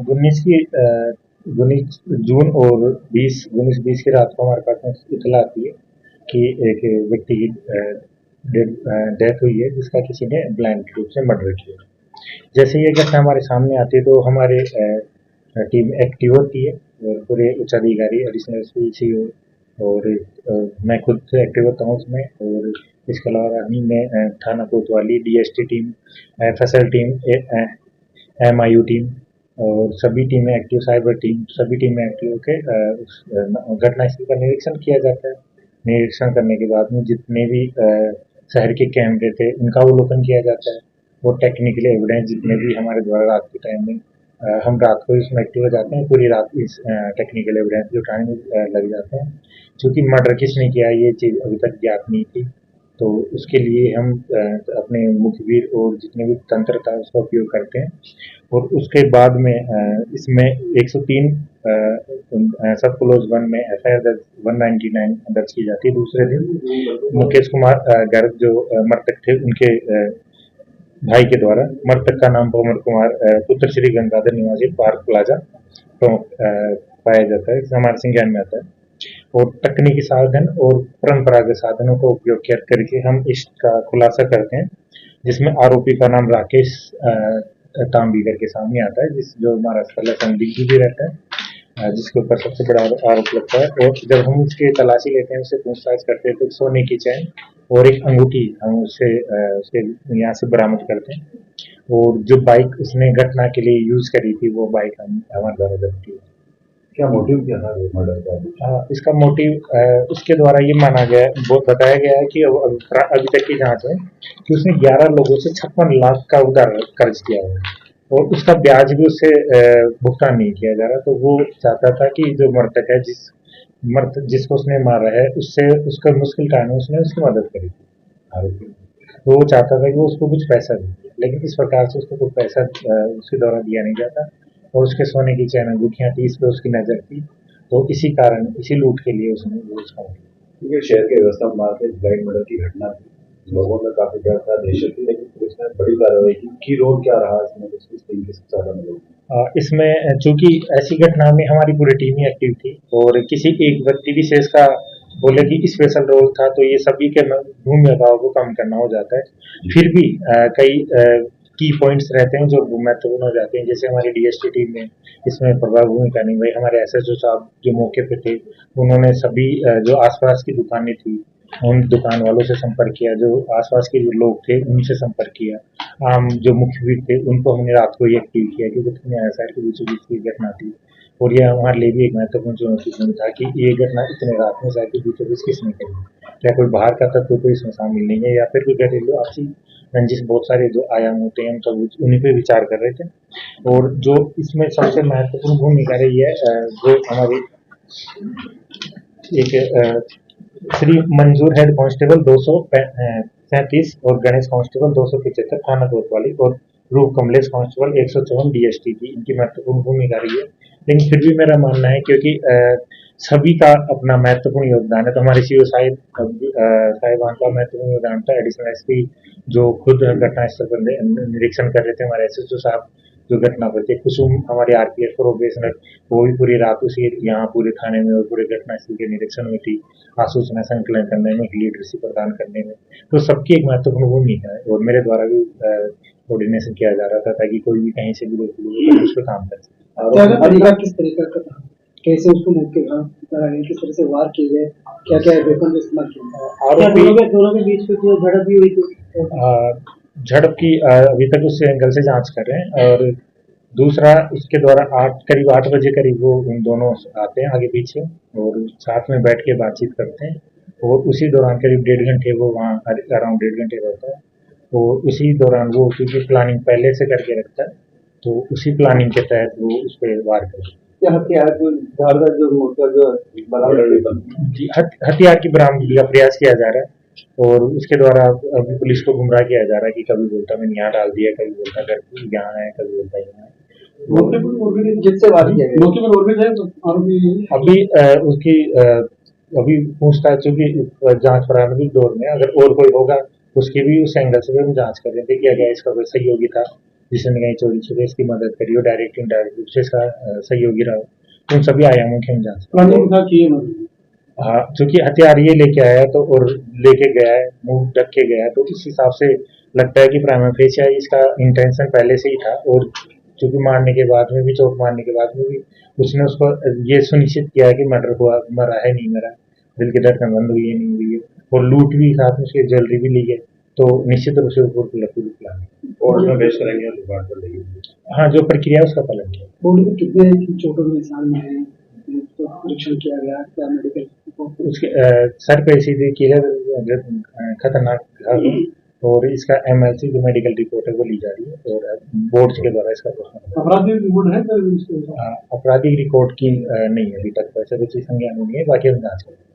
उन्नीस की 19 जून और 19-20 की रात को हमारे पास में इतला आती है कि एक व्यक्ति की डेथ हुई है जिसका किसी ने ब्लाइंड रूप से मर्डर किया। जैसे ये घटना हमारे सामने आती है तो हमारे टीम एक्टिव होती है और पूरे उच्चाधिकारी एडिशनल एसपी सीओ और मैं खुद से एक्टिव होता हूँ उसमें। और इसके अलावा हमने थाना कोतवाली DST team, FSL team, MIU team और सभी टीमें एक्टिव, साइबर टीम, सभी टीमें एक्टिव होकर उस घटना स्थल का निरीक्षण किया जाता है। निरीक्षण करने के बाद में जितने भी शहर के कैमरे थे उनका अवलोकन किया जाता है और टेक्निकल एविडेंस जितने भी हमारे द्वारा रात के टाइम में हम रात को इसमें एक्टिव हो जाते हैं, पूरी रात इस टेक्निकल एविडेंस जुटाने में लग जाते हैं। चूँकि मर्डर किसने किया ये चीज़ अभी तक ज्ञात नहीं थी, तो उसके लिए हम अपने मुखबिर और जितने भी तंत्र था उसका उपयोग करते हैं। और उसके बाद में इसमें 103 सब क्लोज 1 में एफआईआर दर्ज 199 दर्ज की जाती है। दूसरे दिन मुकेश कुमार गर्ग जो मृतक थे उनके भाई के द्वारा, मृतक का नाम भंवर कुमार पुत्र श्री गंगाधर निवासी पार्क प्लाजा पाया जाता है, हमारे संज्ञान में आता है। और तकनीकी साधन और परंपरागत साधनों का उपयोग करके हम इसका खुलासा करते हैं, जिसमें आरोपी का नाम राकेश तांबी करके सामने आता है, जो हमारा स्थल संदिग्ध भी रहता है, जिसके ऊपर सबसे बड़ा आरोप लगता है। और जब हम उसकी तलाशी लेते हैं, उससे पूछताछ करते हैं, तो सोने की चैन और एक अंगूठी हम उससे यहाँ से बरामद करते हैं। और जो बाइक उसने घटना के लिए यूज करी थी वो बाइक हमारे द्वारा जब्त की। क्या मोटिव क्या था मर्डर का? इसका मोटिव उसके द्वारा ये माना गया, बहुत बताया गया है कि अभी तक की जांच है कि उसने 11 लोगों से 56 लाख का उधार कर्ज किया हुआ है और उसका ब्याज भी उससे भुगतान नहीं किया जा रहा। तो वो चाहता था कि जो मृतक है, जिसको उसने मारा है, उससे उसका मुश्किल टाइम में उसने उसकी मदद करी थी आरोपी। तो वो चाहता था कि वो उसको कुछ पैसा दे, लेकिन इस प्रकार से उसको कुछ पैसा उसके द्वारा दिया नहीं जाता। और उसके सोने की चैन अंगूठियाँ थी, इस पर उसकी नज़र थी, तो इसी कारण, इसी लूट के लिए उसने वो उसका क्योंकि शहर के व्यवस्था मार्ग में ब्लाइंड मर्डर की घटना थी, लोगों में काफी डर था, दहशत थी, लेकिन पुलिस ने बड़ी कार्रवाई की रोल क्या रहा इसमें, किस टीम के सबसे ज्यादा मदद? इसमें चूंकि ऐसी घटना में हमारी पूरी टीम ही एक्टिव थी और किसी एक व्यक्ति विशेष का बोले कि स्पेशल रोल था, तो ये सभी के भूमिकाओं को कम करना हो जाता है। फिर भी कई की पॉइंट्स रहते हैं जो महत्वपूर्ण हो जाते हैं। जैसे हमारी डीएसटी टीम में इसमें प्रभाव भूमिका नहीं भाई, हमारे एसएचओ साहब जो मौके पे थे उन्होंने सभी जो आसपास की दुकानें थी उन दुकान वालों से संपर्क किया, जो आसपास के जो लोग थे उनसे संपर्क किया, आम जो मुखबिर थे उनको हमने रात को ही एक्टिव किया क्योंकि शहर के बीचों बीच की घटना थी। और यह हमारे लिए भी एक महत्वपूर्ण चुनौतीपूर्ण था कि ये घटना इतने रात में शहर के बीचों बीच किसने करी, क्या कोई बाहर का तत्व तो इसमें शामिल नहीं है या फिर कोई घरेलू आपसी रंजिश, बहुत सारे जो आयाम होते हैं हम सब उन्हीं पे विचार कर रहे थे। और जो इसमें सबसे महत्वपूर्ण भूमिका रही है जो हमारी एक श्री मंजूर हेड कांस्टेबल 237 और गणेश कांस्टेबल 275 थाना कोतवाली और रूप कमलेश कांस्टेबल 154 डीएसटी की, इनकी महत्वपूर्ण भूमिका रही है। लेकिन फिर भी मेरा मानना है क्योंकि सभी का अपना महत्वपूर्ण योगदान है, तो हमारे सीओ साहिबान का महत्वपूर्ण योगदान था। एडिशनल एसपी जो खुद घटना स्थल पर निरीक्षण कर रहे थे, हमारे एसएचओ साहब जो घटना पर थे, कुसुम हमारे आरपीएफ प्रोबेशनर, वो भी पूरी रात उसी यहाँ पूरे थाने में और पूरे घटना स्थल के निरीक्षण में थी, आसूचना संकलन करने में, लीडरशिप प्रदान करने में। तो सबकी एक महत्वपूर्ण भूमिका है और मेरे द्वारा भी कोऑर्डिनेशन किया जा रहा था ताकि कोई भी कहीं से भी उस पर काम कर सके। किस तरीके का था, कैसे उसको मुख्य किस तरह से वार किए गए, क्या क्या वेपन इस्तेमाल किया, आरोपी दोनों के बीच में झड़प भी हुई थी? झड़प की अभी तक उस एंगल से जांच कर रहे हैं। और दूसरा उसके द्वारा करीब 8 बजे करीब वो उन दोनों आते हैं आगे पीछे और साथ में बैठ के बातचीत करते हैं और उसी दौरान करीब 1.5 घंटे वो वहाँ अराउंड 1.5 घंटे रहता है। और उसी दौरान वो क्योंकि प्लानिंग पहले से करके रखता है तो उसी प्लानिंग के तहत वो उस पर वार करता है। हथियार की बरामदगी का प्रयास किया जा रहा है और उसके द्वारा अभी पुलिस को गुमराह किया जा रहा है कि कभी बोलता मैंने यहाँ डाल दिया, कभी बोलता घर यहाँ है, कभी बोलता यहाँ है। अभी उसकी अभी पूछताछ चूंकि जांच प्रारंभिक दौर में, अगर और कोई होगा उसकी भी उस एंगल से भी हम जांच कर रहे थे कि अगर इसका कोई सहयोगी था जिसने कहीं चोरी छुपे इसकी मदद करी हो, डायरेक्ट इनडायरेक्ट रूप से इसका सहयोगी रहा हो, उन सभी आयामों की हम जांच करें। प्लानिंग था कि ये मतलब हाँ, चूंकि हथियार ये लेके आया तो और लेके गया है, मुंह ढक के गया है, तो इस हिसाब से लगता है कि प्राइमा फेसिया इसका इंटेंशन पहले से ही था। और चूंकि मारने के बाद में भी, चोट मारने के बाद में भी उसने उसको ये सुनिश्चित किया है कि मर्डर हुआ, मरा है नहीं मरा, दिल की धड़कन बंद हुई है नहीं हुई है, और लूट भी साथ में उसकी ज्वेलरी भी ली है, तो निश्चित रूप से ऊपर को लगती प्लान। कोर्ट में पेश करेंगे और रिमांड पर लेंगे। हाँ, जो प्रक्रिया है उसका पालन किया। बॉडी में कितने चोटों के निशान में है, तो परीक्षण किया गया, क्या मेडिकल रिपोर्ट उसके सर पे सीधे किलर खतरनाक घाव है, और इसका एमएलसी जो मेडिकल रिपोर्ट है वो ली जा रही है, और बोर्ड के द्वारा इसका आपराधिक रिपोर्ट है सर इसके? आपराधिक रिकॉर्ड की नहीं है अभी तक, वैसे कुछ संज्ञान में नहीं है, बाकी हम जांच करेंगे।